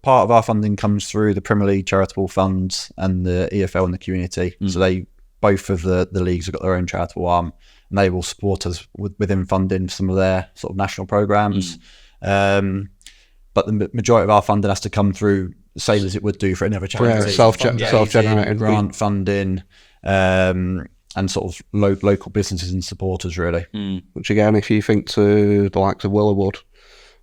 part of our funding comes through the Premier League charitable funds and the EFL and the community. So both of the leagues have got their own charitable arm, and they will support us within funding some of their sort of national programs. But the majority of our funding has to come through the same as it would do for any other charity. Self-generated grant funding, and sort of local businesses and supporters, really. Which again, if you think to the likes of Willowood,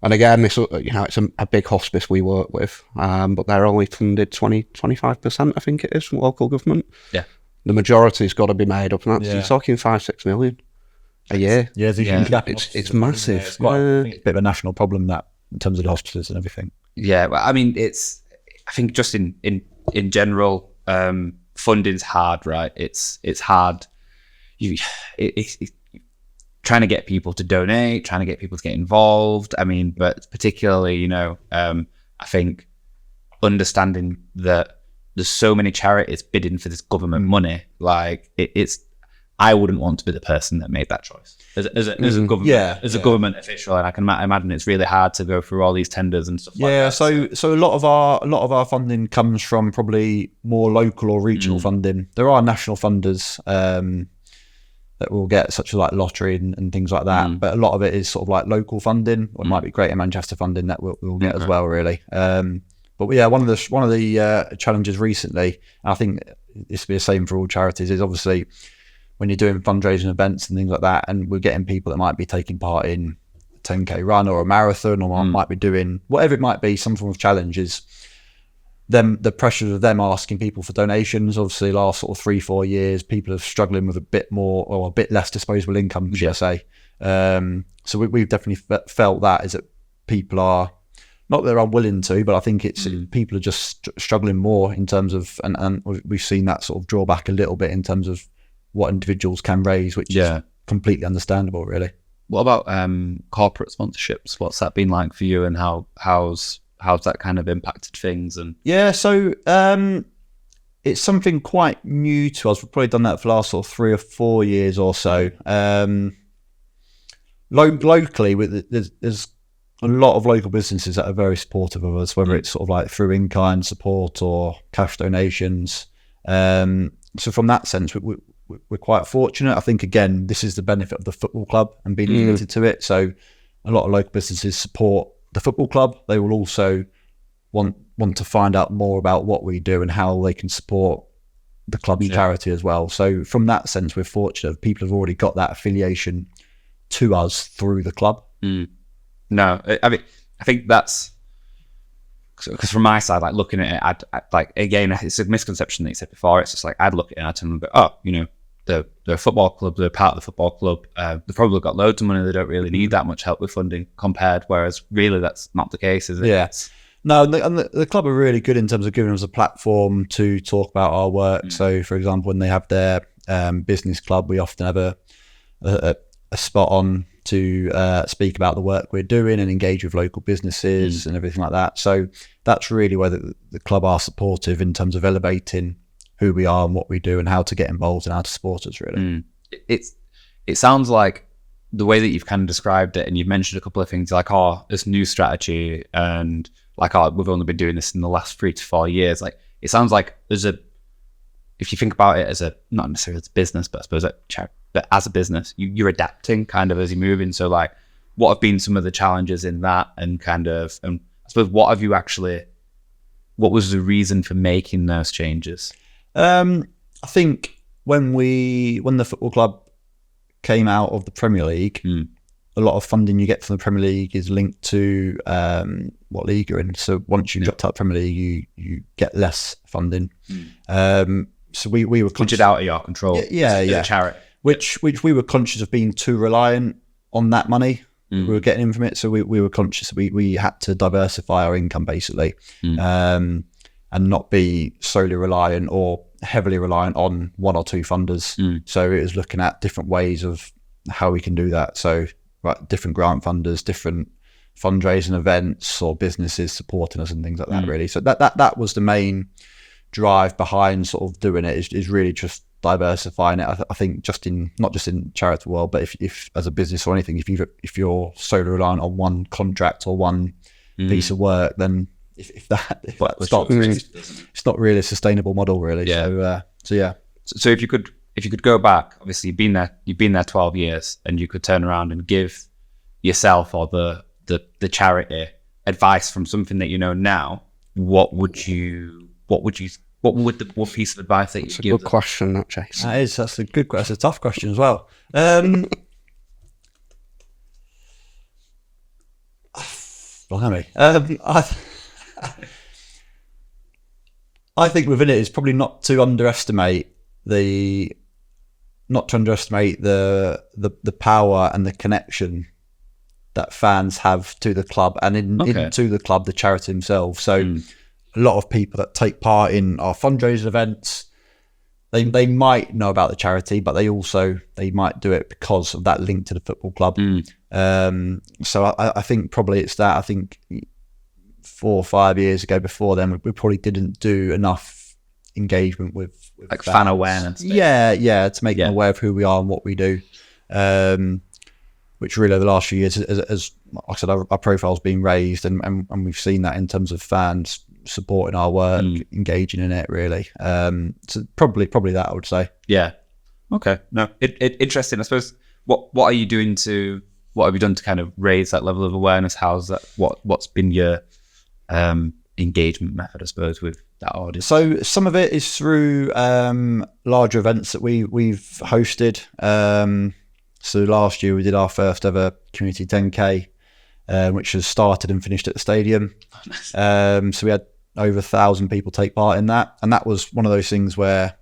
and again, it's a big hospice we work with, but they're only funded 25%, I think it is, from local government. Yeah. The majority's got to be made up, and that's, you're talking 5-6 million a year. It's massive. It's quite a bit of a national problem, that, in terms of the hospices and everything. Yeah, well, I mean, I think just in general, funding's hard, right? It's hard. It's trying to get people to donate, trying to get people to get involved. I mean, but particularly, I think understanding that there's so many charities bidding for this government money, like I wouldn't want to be the person that made that choice as a government, a government official, and I can imagine it's really hard to go through all these tenders and stuff like that. So a lot of our funding comes from probably more local or regional funding. There are national funders that will get, such as like lottery and things like that, but a lot of it is sort of like local funding, or it might be Greater Manchester funding that we'll get as well, really. But yeah, one of the challenges recently, and I think this will be the same for all charities, is obviously when you're doing fundraising events and things like that, and we're getting people that might be taking part in a 10K run or a marathon, or might be doing whatever it might be, some form of challenges. The pressures of them asking people for donations, obviously last sort of 3-4 years, people are struggling with a bit more, or a bit less disposable income, should I say. So we've definitely felt that, is that people are, not that they're unwilling to, but I think it's people are just struggling more in terms of, and we've seen that sort of draw back a little bit in terms of what individuals can raise, which is completely understandable, really. What about corporate sponsorships? What's that been like for you, and how's that kind of impacted things? And so it's something quite new to us. We've probably done that for the last sort of 3 or 4 years or so. Locally, there's a lot of local businesses that are very supportive of us, whether it's sort of like through in-kind support or cash donations. So from that sense, we're quite fortunate. I think, again, this is the benefit of the football club and being related to it. So a lot of local businesses support the football club. They will also want to find out more about what we do and how they can support the club's charity as well. So from that sense, we're fortunate. People have already got that affiliation to us through the club. No, I mean, I think that's because from my side, like looking at it, I'd like, again, it's a misconception that you said before. It's just like I'd look at it and go, oh, they're a football club, they're part of the football club. They've probably got loads of money. They don't really need that much help with funding compared. Whereas really, that's not the case, is it? Yeah. No, and the club are really good in terms of giving us a platform to talk about our work. So, for example, when they have their business club, we often have a spot on to speak about the work we're doing and engage with local businesses and everything like that. So that's really where the club are supportive in terms of elevating who we are and what we do and how to get involved and how to support us, really. It sounds like the way that you've kind of described it, and you've mentioned a couple of things like, this new strategy, and like, we've only been doing this in the last 3 to 4 years. Like, it sounds like if you think about it as not necessarily as a business, but I suppose but as a business, you're adapting kind of as you're moving. So like, what have been some of the challenges in that, and kind of, and I suppose what was the reason for making those changes? I think when the football club came out of the Premier League, a lot of funding you get from the Premier League is linked to what league you're in. So once you drop out Premier League, you get less funding. So we were conscious, which is out of your control. Charity. Which we were conscious of being too reliant on that money we were getting in from it. So we were conscious we had to diversify our income, basically, and not be solely reliant or heavily reliant on 1 or 2 funders. So it was looking at different ways of how we can do that. So different grant funders, different fundraising events, or businesses supporting us and things like that, really. So that was the main drive behind sort of doing it, is really just diversifying it. I think not just in charitable world, but if as a business or anything, if you're solely reliant on one contract or one piece of work, then if that stops, it's not really a sustainable model, really. Yeah. So yeah. So if you could go back, obviously you've been there 12 years, and you could turn around and give yourself or the charity advice from something that you know now, what would one piece of advice that you That's give a good question, that, Jason. That's a good question. That's a tough question as well. Blimey. I think within it is probably not to underestimate the power and the connection that fans have to the club and into the club, the charity themselves. So a lot of people that take part in our fundraising events, they might know about the charity, but they might do it because of that link to the football club. So I think probably it's that. I think 4 or 5 years ago, before then, we probably didn't do enough engagement with like fan awareness. Yeah, to make them aware of who we are and what we do. Which really over the last few years, as like I said, our profile's been raised, and we've seen that in terms of fans supporting our work, engaging in it, really. So probably that, I would say. Yeah. Okay. No, it interesting. I suppose what have you done to kind of raise that level of awareness? How's that? What's been your engagement method, I suppose, with that audience? So some of it is through larger events that we've hosted. So last year we did our first ever community 10K, which has started and finished at the stadium. So we had over 1,000 people take part in that, and that was one of those things where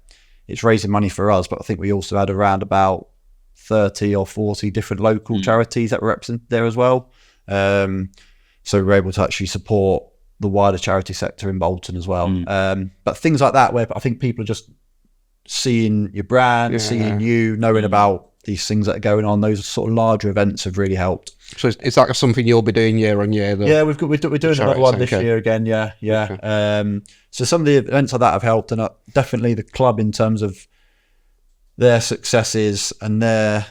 it's raising money for us, but I think we also had around about 30 or 40 different local charities that were represented there as well. So we were able to actually support the wider charity sector in Bolton as well. But things like that, where I think people are just seeing your brand, seeing you, knowing about these things that are going on, those sort of larger events have really helped. So is that something you'll be doing year on year? Yeah, we're doing another one this year again. Yeah. Okay. So some of the events like that have helped, and definitely the club in terms of their successes and their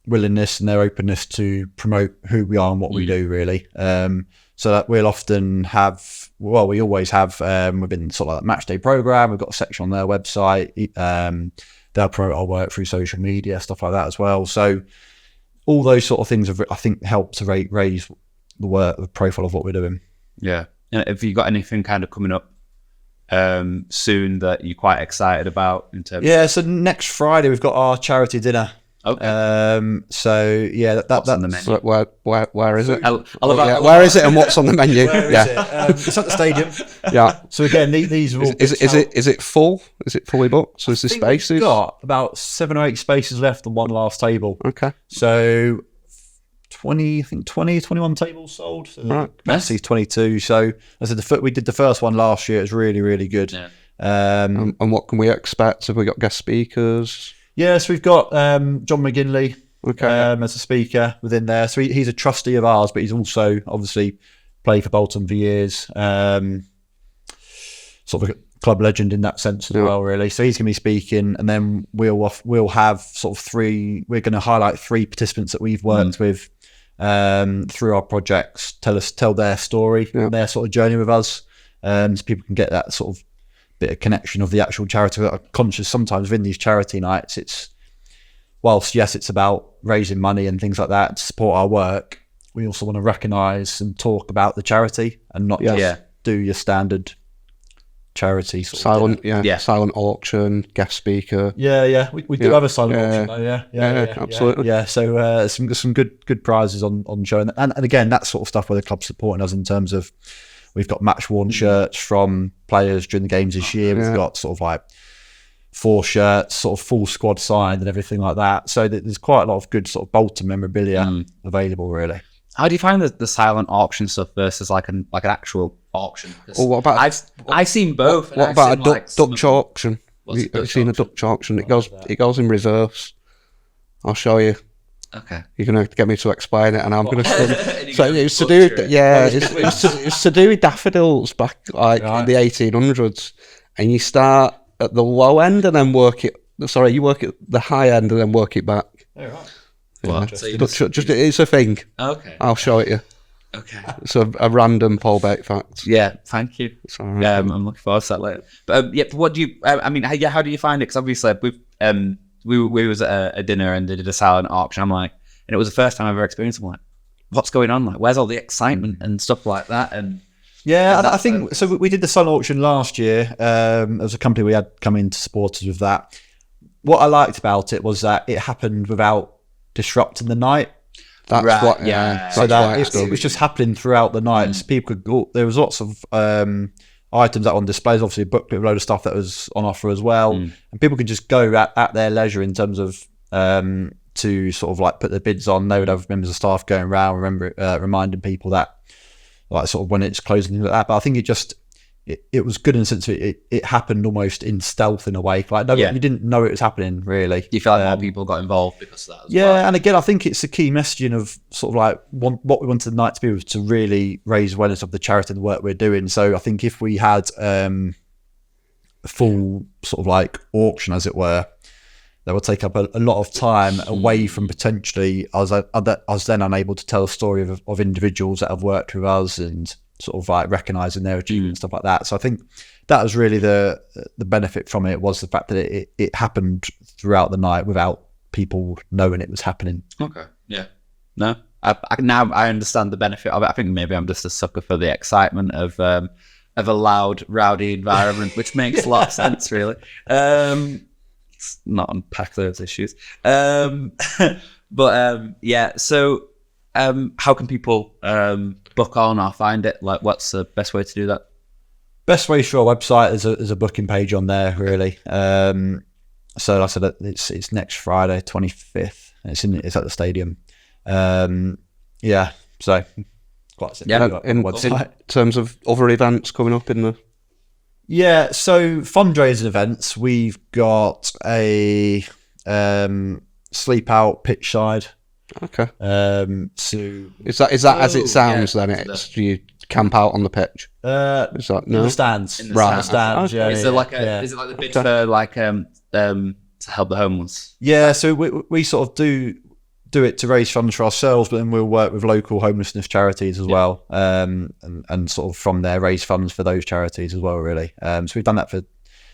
willingness and their openness to promote who we are and what we do, really. So that we'll often have, we always have within sort of like match day program, we've got a section on their website. They'll promote our work through social media, stuff like that as well. So all those sort of things have, I think, helped to raise the profile of what we're doing. Yeah. And have you got anything kind of coming up soon that you're quite excited about in terms? Yeah. So next Friday we've got our charity dinner. Okay. So yeah, that's on the menu. So where is it? Where is it and what's on the menu? It's at the stadium. Yeah. So again, these are all. Is it full? Is it fully booked? So is the spaces? We've got about 7 or 8 spaces left on one last table. Okay. So 21 tables sold. So right. Capacity is 22. So as I said, we did the first one last year. It was really, really good. Yeah. And what can we expect? Have we got guest speakers? Yes, we've got John McGinley as a speaker within there. So he's a trustee of ours, but he's also obviously played for Bolton for years. Sort of a club legend in that sense as well, really. So he's going to be speaking, and then we'll have sort of 3. We're going to highlight 3 participants that we've worked with through our projects. Tell their story, their sort of journey with us, so people can get that sort of bit of connection of the actual charity. I'm conscious sometimes within these charity nights, it's whilst yes, it's about raising money and things like that to support our work, we also want to recognise and talk about the charity and not just do your standard charity sort of silent auction, guest speaker. We do have a silent auction though, absolutely. So some good prizes on show, and again, that sort of stuff where the club's supporting us in terms of we've got match worn shirts from players during the games this year. We've got sort of like 4 shirts, sort of full squad signed and everything like that. So there's quite a lot of good sort of Bolton memorabilia available, really. How do you find the silent auction stuff versus like an actual auction? Well, what about I've seen both. What about a Dutch auction? Have you seen a Dutch auction? It goes in reverse. I'll show you. Okay. You're going to get me to explain it, and I'm going to. So it's to do with it's to do with daffodils back in the 1800s, and you start at the low end and then work it. Sorry, you work at the high end and then work it back. Oh, right. What? Just it's a thing. Okay. I'll show it you. Okay. So a random Paul Beck fact. Yeah, thank you. It's all right. I'm looking forward to that later. But but what do you? How do you find it? Because obviously we was at a dinner and they did a silent auction. I'm like, and it was the first time I've ever experienced it. I'm like, what's going on? Like, where's all the excitement and stuff like that? And yeah, I think so. We did the silent auction last year. There was a company we had come in to support us with that. What I liked about it was that it happened without disrupting the night. That's Right, what, yeah. So that it's it was just happening throughout the night. So people could go. There was lots of items that were on displays. Obviously, a booklet with a load of stuff that was on offer as well, and people could just go at their leisure in terms of to sort of like put their bids on. They would have members of staff going around, reminding people that like sort of when it's closing and things like that. But I think it was good in the sense of it happened almost in stealth in a way. Like you didn't know it was happening really. you feel like more people got involved because of that as Yeah, well? and again, I think it's the key messaging of sort of like what we wanted the night to be was to really raise awareness of the charity and the work we're doing. So I think if we had a full sort of like auction, as it were, that would take up a lot of time away from potentially I was then unable to tell a story of individuals that have worked with us and sort of like recognising their achievements and stuff like that. So I think that was really the benefit from it, was the fact that it happened throughout the night without people knowing it was happening. Okay. Yeah. No. Now I understand the benefit of it. I think maybe I'm just a sucker for the excitement of a loud, rowdy environment, which makes a lot of sense, really. Let's not unpack those issues. But yeah. So, how can people book on or find it? Like, what's the best way to do that? Best way through our website. There's a booking page on there, really. So like I said, it's next Friday, 25th. It's at the stadium. Yeah, so quite simple. Yeah, in terms of other events coming up in the... Yeah, so fundraising events, we've got a sleep out pitch side. Okay. So is that as it sounds? Then it's you camp out on the pitch. Is that in the stands? In the Right, stands. stands. Yeah. Is it like the bid for like to help the homeless? Yeah, so we sort of do it to raise funds for ourselves, but then we'll work with local homelessness charities as well, and sort of from there raise funds for those charities as well, really. So we've done that for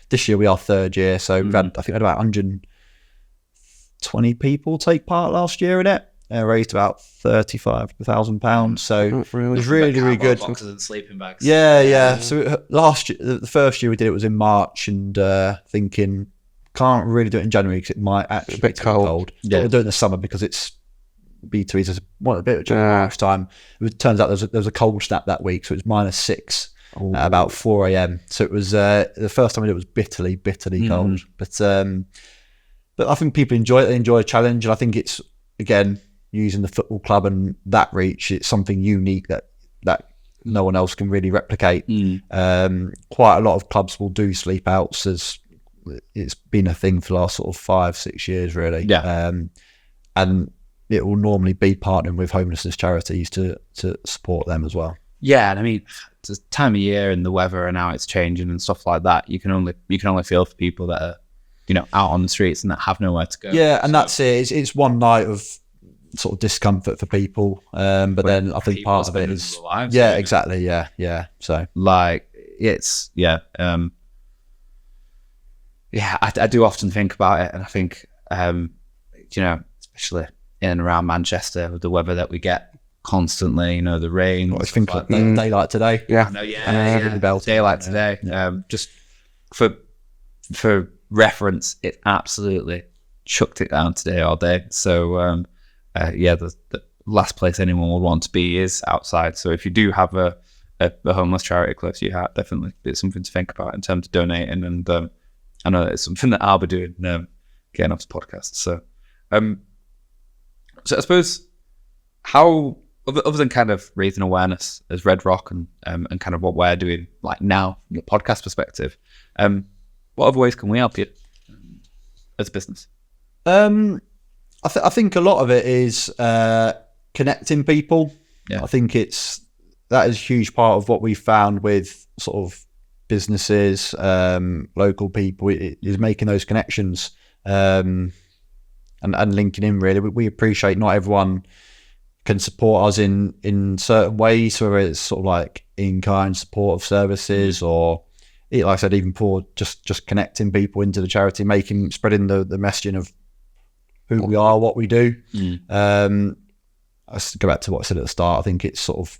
this year. We are third year, so we've had, I think we had about 120 people take part last year in it. Raised about £35,000, so it was really good. Boxes and sleeping bags. Yeah. So last year, the first year we did it was in March, and thinking can't really do it in January because it might actually be cold. Yeah. But we'll do it in the summer because it's B2E's a bit of March time. It turns out there was a cold snap that week, so it was -6 at about 4 a.m. So it was the first time we did it was bitterly cold. But I think people enjoy it. They enjoy a challenge, and I think it's, again, using the football club and that reach, it's something unique that no one else can really replicate. Quite a lot of clubs will do sleep outs, as it's been a thing for the last sort of 5-6 years, really. Yeah. And it will normally be partnering with homelessness charities to support them as well. Yeah, and I mean, it's the time of year and the weather and how it's changing and stuff like that. You can only feel for people that are, out on the streets and that have nowhere to go. Yeah, and that's it. It's one night of sort of discomfort for people, but then I think part of it is exactly. Yeah. So like it's I do often think about it, and I think especially in and around Manchester with the weather that we get constantly, the rain. I think like daylight today. Yeah, daylight today. Just for reference, it absolutely chucked it down today all day. So the last place anyone would want to be is outside. So if you do have a homeless charity close to your heart, definitely it's something to think about in terms of donating. And I know it's something that I'll be doing getting off the podcast. So I suppose how, other than kind of raising awareness as Red Rock and kind of what we're doing like now from the podcast perspective, what other ways can we help you as a business? I think a lot of it is connecting people. Yeah. I think that is a huge part of what we found with sort of businesses, local people, is making those connections and linking in, really. We appreciate not everyone can support us in certain ways, whether it's sort of like in-kind support of services or, like I said, even for just connecting people into the charity, spreading the messaging of who we are, what we do. I go back to what I said at the start. I think it's sort of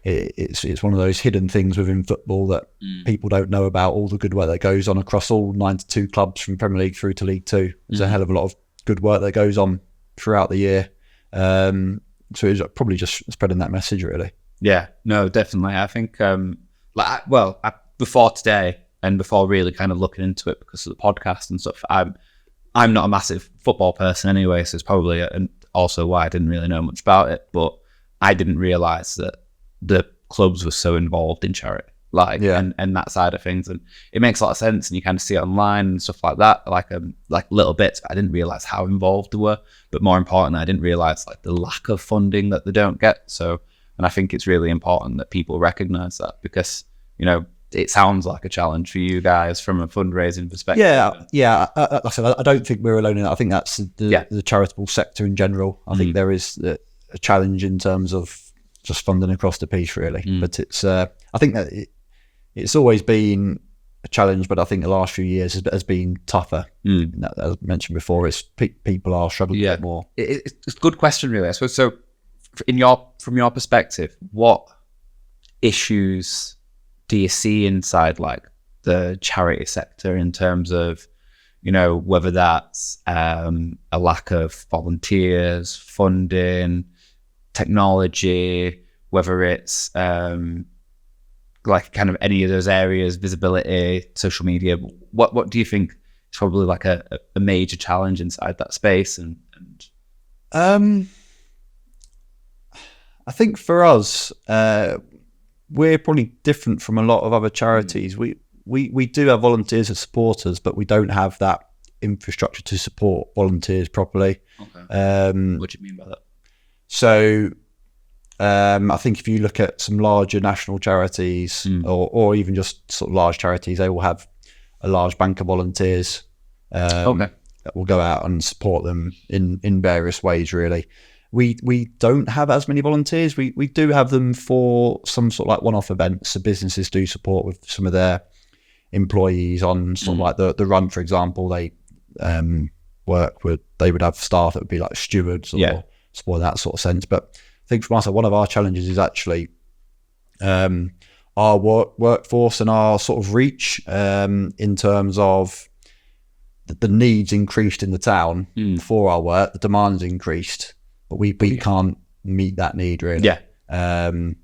it's one of those hidden things within football that people don't know about, all the good work that goes on across all 92 clubs from Premier League through to League Two. There's a hell of a lot of good work that goes on throughout the year. So it's probably just spreading that message, really. Yeah, no, definitely. I think, before today and before really kind of looking into it because of the podcast and stuff, I'm not a massive football person anyway, so it's probably also why I didn't really know much about it. But I didn't realise that the clubs were so involved in charity, and that side of things, and it makes a lot of sense. And you kind of see it online and stuff like that, like little bits. But I didn't realise how involved they were. But more importantly, I didn't realise like the lack of funding that they don't get. So, and I think it's really important that people recognise that because it sounds like a challenge for you guys from a fundraising perspective. Yeah. Like I said, I don't think we're alone in that. I think that's the charitable sector in general. I think there is a challenge in terms of just funding across the piece, really. But it's, I think that it's always been a challenge, but I think the last few years has been tougher. As I mentioned before, it's people are struggling a bit more. It's a good question, really. I suppose. So, from your perspective, what issues do you see inside like the charity sector in terms of, whether that's a lack of volunteers, funding, technology, whether it's like kind of any of those areas, visibility, social media? What do you think is probably like a major challenge inside that space? And I think for us, we're probably different from a lot of other charities. We do have volunteers as supporters, but we don't have that infrastructure to support volunteers properly. Okay. What do you mean by that? So I think if you look at some larger national charities or even just sort of large charities, they will have a large bank of volunteers that will go out and support them in various ways, really. We don't have as many volunteers. We do have them for some sort of like one-off events. So businesses do support with some of their employees on sort of like the run, for example. They they would have staff that would be like stewards or support that sort of sense. But I think for us, one of our challenges is actually our workforce and our sort of reach in terms of the needs increased in the town for our work. The demand's increased. But we can't meet that need, really. One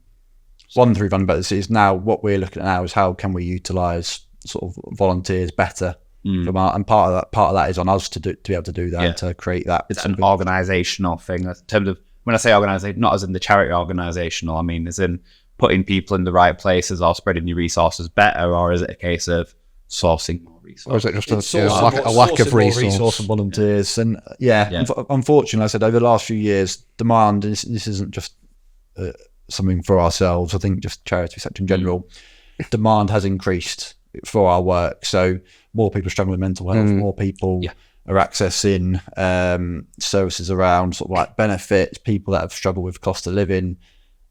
through fund, but is now what we're looking at now is how can we utilise sort of volunteers better from our, and part of that is on us to be able to do that, to create that. It's an organisational thing in terms of, when I say organisation, not as in the charity organisational, I mean as in putting people in the right places or spreading your resources better, or is it a case of sourcing more resources? Or is it just a lack of resource and volunteers? And unfortunately, I said over the last few years, demand, this isn't just something for ourselves, I think just charity sector in general, demand has increased for our work. So more people struggle with mental health, more people are accessing services around sort of like benefits, people that have struggled with cost of living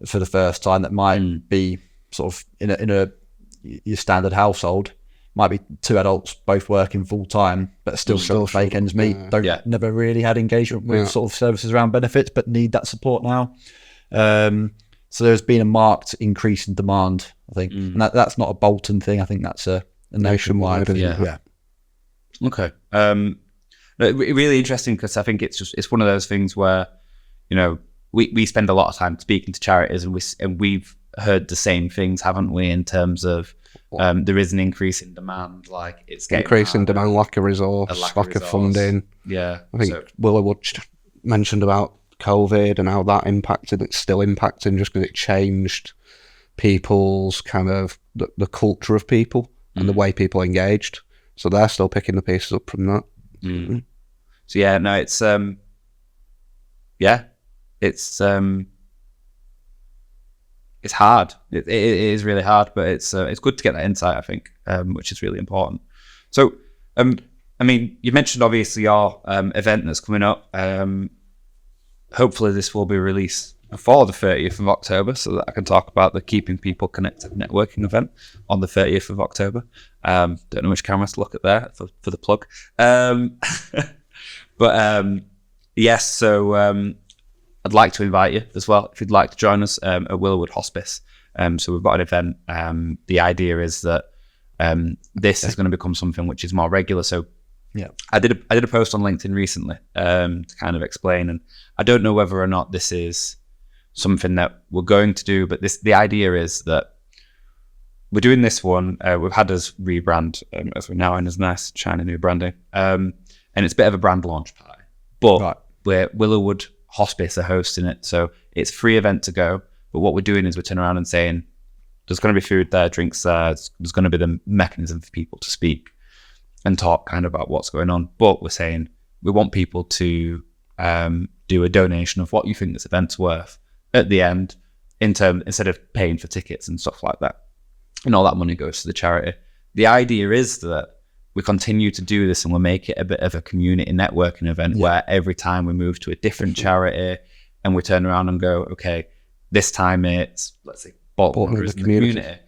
for the first time that might be sort of in a your standard household. Might be two adults both working full time, but still make ends meet. Never really had engagement with sort of services around benefits, but need that support now. So there's been a marked increase in demand, I think, and that's not a Bolton thing. I think that's a nationwide thing. Okay. Really interesting, because I think it's one of those things where we spend a lot of time speaking to charities, and we've heard the same things, haven't we? In terms of there is an increase in demand, like it's getting increase in demand, lack of resource, lack of funding. Yeah, I think Willowwood mentioned about COVID and how that impacted. It's still impacting just because it changed people's kind of the culture of people and the way people engaged. So they're still picking the pieces up from that. So it's hard. It is really hard, but it's good to get that insight, I think, which is really important. So, I mean, you mentioned obviously your event that's coming up. hopefully this will be released before the 30th of October so that I can talk about the Keeping People Connected networking event on the 30th of October. Don't know which cameras to look at there for the plug. Yes, so I'd like to invite you as well if you'd like to join us at Willowood Hospice. So we've got an event. The idea is that this is going to become something which is more regular. So yeah, I did a post on LinkedIn recently to kind of explain, and I don't know whether or not this is something that we're going to do, but the idea is that we're doing this one. We've had us rebrand as we're now in as nice, shiny new branding, and it's a bit of a brand launch party. But where Willowood Hospice are hosting it, so it's a free event to go. But what we're doing is we're turning around and saying there's going to be food there, drinks there. There's going to be the mechanism for people to speak and talk kind of about what's going on. But we're saying we want people to do a donation of what you think this event's worth at the end, instead of paying for tickets and stuff like that. And all that money goes to the charity. The idea is that we continue to do this and we'll make it a bit of a community networking event where every time we move to a different charity and we turn around and go, okay, this time it's, let's say, Bolton Wanderers in the community.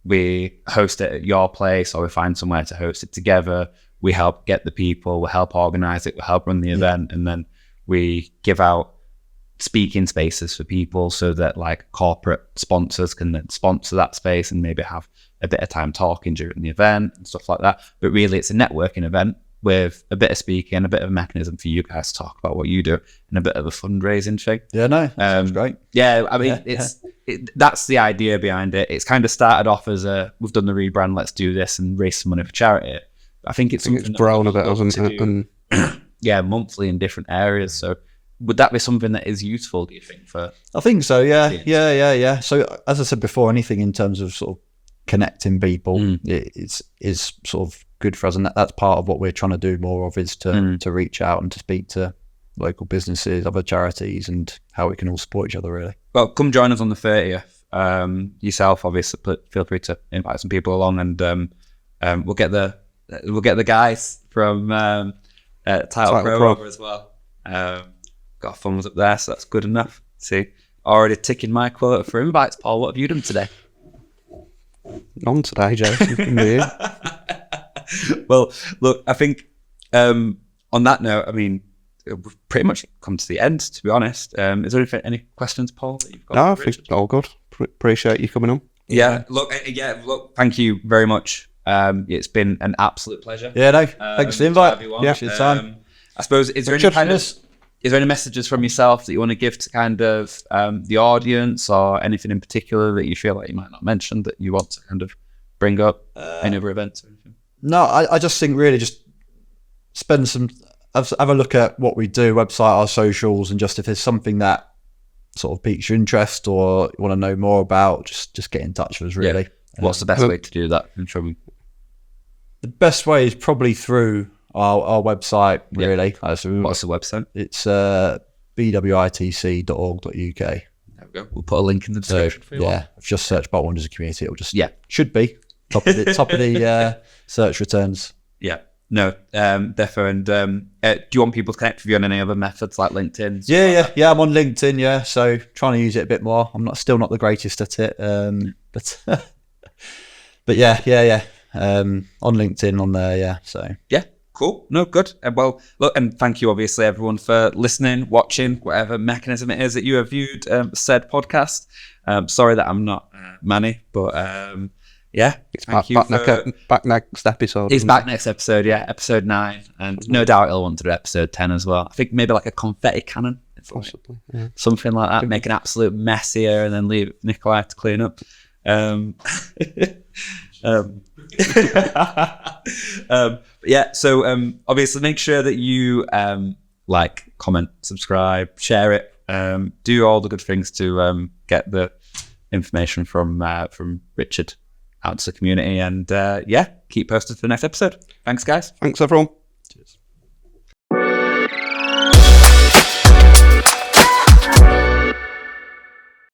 We host it at your place or we find somewhere to host it together. We help get the people, we'll help organize it, we'll help run the event, and then we give out speaking spaces for people so that like corporate sponsors can then sponsor that space and maybe have a bit of time talking during the event and stuff like that. But really it's a networking event with a bit of speaking, a bit of a mechanism for you guys to talk about what you do, and a bit of a fundraising thing. Yeah, no, sounds great. Yeah, I mean, that's the idea behind it. It's kind of started off as we've done the rebrand, let's do this and raise some money for charity. I think it's grown a bit, hasn't it? Yeah, monthly in different areas. So would that be something that is useful, do you think? I think so, yeah. So as I said before, anything in terms of sort of connecting people is sort of good for us, and that's part of what we're trying to do more of, is to reach out and to speak to local businesses, other charities, and how we can all support each other, really. Well, come join us on the 30th. Yourself, obviously, feel free to invite some people along, and we'll get the guys from Title Pro over as well. Got a thumbs up there, so that's good enough. See, already ticking my quota for invites. Paul, what have you done today? None today, Jason. Well, look, I think on that note, I mean, we've pretty much come to the end, to be honest. Is there any questions, Paul, that you've got? No, I think it's all good. Appreciate you coming on. Yeah, look, thank you very much. It's been an absolute pleasure. Yeah, no, thanks for the invite. Yeah, it's your time. I suppose, is there any messages from yourself that you want to give to kind of the audience, or anything in particular that you feel like you might not mention that you want to kind of bring up? Any other events or anything? No, I just think really just have a look at what we do, website, our socials, and just if there's something that sort of piques your interest or you want to know more about, just get in touch with us, really. Yeah. What's the best way to do that? The best way is probably through our website, really. Yeah. What's the website? It's bwitc.org.uk. There we go. We'll put a link in the description for you. Yeah, if you just search Bolton Wanderers community, it'll just should be top of the search returns. Yeah. No, defo. And do you want people to connect with you on any other methods like LinkedIn? Yeah. I'm on LinkedIn. Yeah, so trying to use it a bit more. I'm still not the greatest at it, but yeah. On LinkedIn, on there. Yeah. So yeah. Cool. No, good. Well, look, and thank you, obviously, everyone, for listening, watching, whatever mechanism it is that you have viewed said podcast. Sorry that I'm not Manny, but it's back next episode. He's back next episode, episode 9, and no doubt he'll want to do episode 10 as well. I think maybe like a confetti cannon, possibly, something like that. Make an absolute mess here and then leave Nikolai to clean up. So obviously make sure that you like, comment, subscribe, share it, do all the good things to get the information from Richard out to the community, and keep posted for the next episode. Thanks, guys. Thanks, everyone.